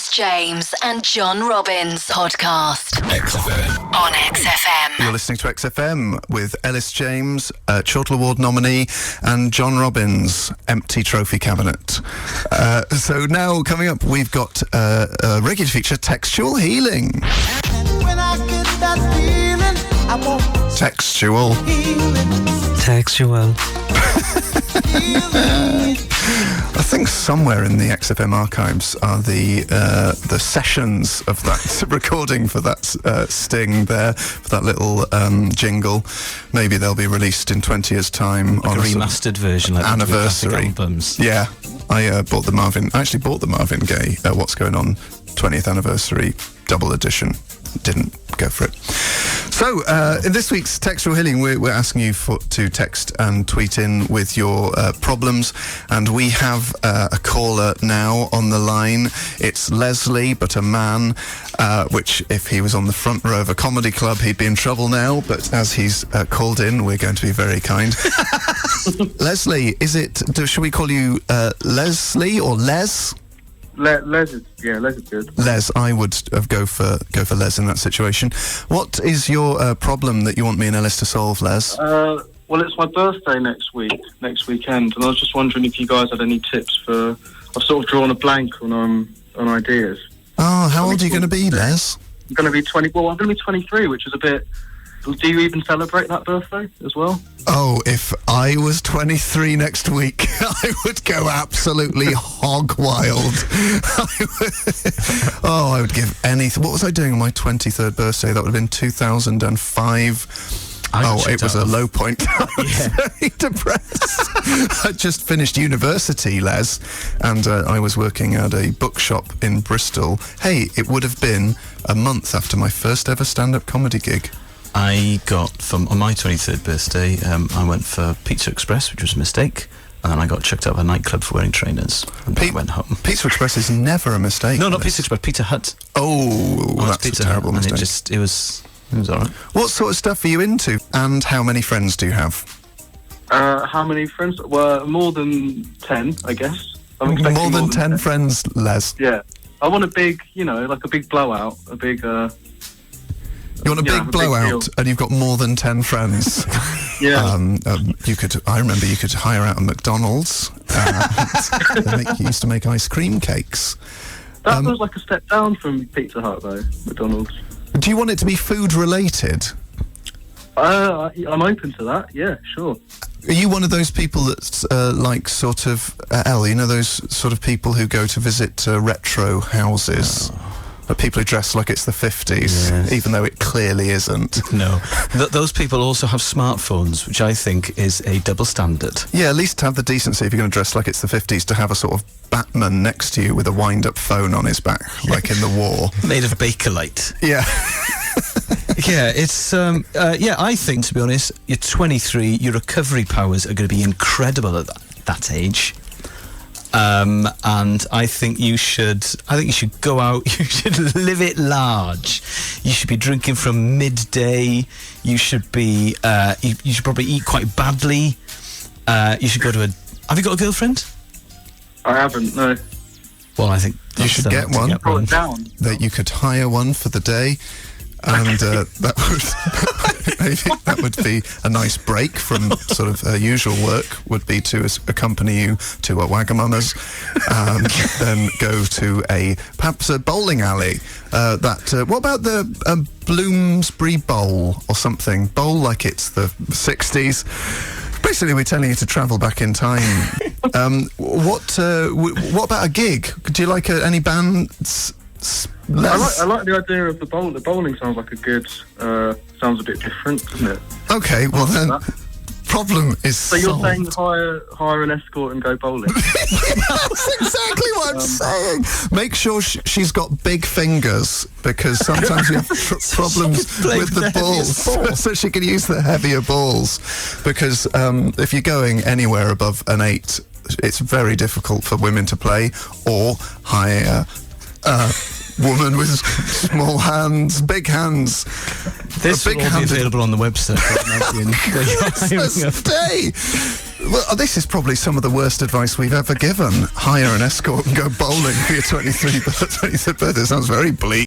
Elis James and John Robbins podcast XFM. on XFM. You're listening to XFM with Elis James, Chortle Award nominee, and John Robbins, empty trophy cabinet. So now, coming up, we've got a regular feature, Textual Healing. When I get that feeling, I want Textual. Textual. I think somewhere in the XFM archives are the sessions of that recording for that sting there, for that little jingle. Maybe they'll be released in 20 years' time Like on a remastered version, like anniversary albums. Yeah, I bought the Marvin Gaye What's Going On 20th anniversary double edition. Didn't go for it. So, in this week's Textual Healing, we're asking you to text and tweet in with your problems, and we have a caller now on the line. It's Leslie, but a man, which if he was on the front row of a comedy club, he'd be in trouble now, but as he's called in, we're going to be very kind. Leslie, should we call you Leslie or Les? Les is good. Les, I would go for Les in that situation. What is your problem that you want me and Elis to solve, Les? Well, it's my birthday next weekend, and I was just wondering if you guys had any tips for. I've sort of drawn a blank on ideas. Oh, how old are you going to be, Les? I'm going to be 20. Well, I'm going to be 23, which is a bit. Do you even celebrate that birthday as well? Oh, if I was 23 next week, I would go absolutely hog wild. I would give anything. What was I doing on my 23rd birthday? That would have been 2005. It was a low point. I was very depressed. I just finished university, Les, and I was working at a bookshop in Bristol. Hey, it would have been a month after my first ever stand-up comedy gig. I got, on my 23rd birthday, I went for Pizza Express, which was a mistake, and then I got chucked out of a nightclub for wearing trainers, and then I went home. Pizza Express is never a mistake. No, not Pizza Express, Pizza Hut. Oh, that's Pizza a terrible Hut, mistake. And it was all right. What sort of stuff are you into, and how many friends do you have? How many friends? Well, more than 10, I guess. I'm expecting More than 10 friends, Les. Yeah. I want a big, like a big blowout, a big... You want a big blowout, and you've got more than 10 friends. Yeah. I remember you could hire out a McDonald's. You used to make ice cream cakes. That feels like a step down from Pizza Hut, though, McDonald's. Do you want it to be food related? I'm open to that, yeah, sure. Are you one of those people that's like sort of, Elle, you know those sort of people who go to visit retro houses? People who dress like it's the 50s, even though it clearly isn't. No. Those people also have smartphones, which I think is a double standard. Yeah, at least have the decency, if you're going to dress like it's the 50s, to have a sort of Batman next to you with a wind-up phone on his back, like in the war. Made of Bakelite. Yeah. Yeah, it's, I think, to be honest, you're 23, your recovery powers are going to be incredible at that age. And I think you should go out, you should live it large. You should be drinking from midday. You should be, you should probably eat quite badly. You should go to have you got a girlfriend? I haven't, no. Well, I think you should get one. Pull it down. That you could hire one for the day. And that would be a nice break from sort of usual work, would be to accompany you to a Wagamama's and then go to perhaps a bowling alley. What about the Bloomsbury Bowl or something? Bowl like it's the 60s. Basically, we're telling you to travel back in time. What about a gig? Do you like any bands? I like the idea of the bowling. The bowling sounds like sounds a bit different, doesn't it? Okay, well then, problem is solved. So you're saying hire an escort and go bowling? That's exactly what I'm saying. Make sure she's got big fingers, because sometimes we have problems with the balls. So she can use the heavier balls. Because if you're going anywhere above an 8, it's very difficult for women to play, or hire woman with small hands, big hands. This will all be available on the website. Stay. Well, this is probably some of the worst advice we've ever given. Hire an escort and go bowling for your 23rd birthday. Sounds very bleak.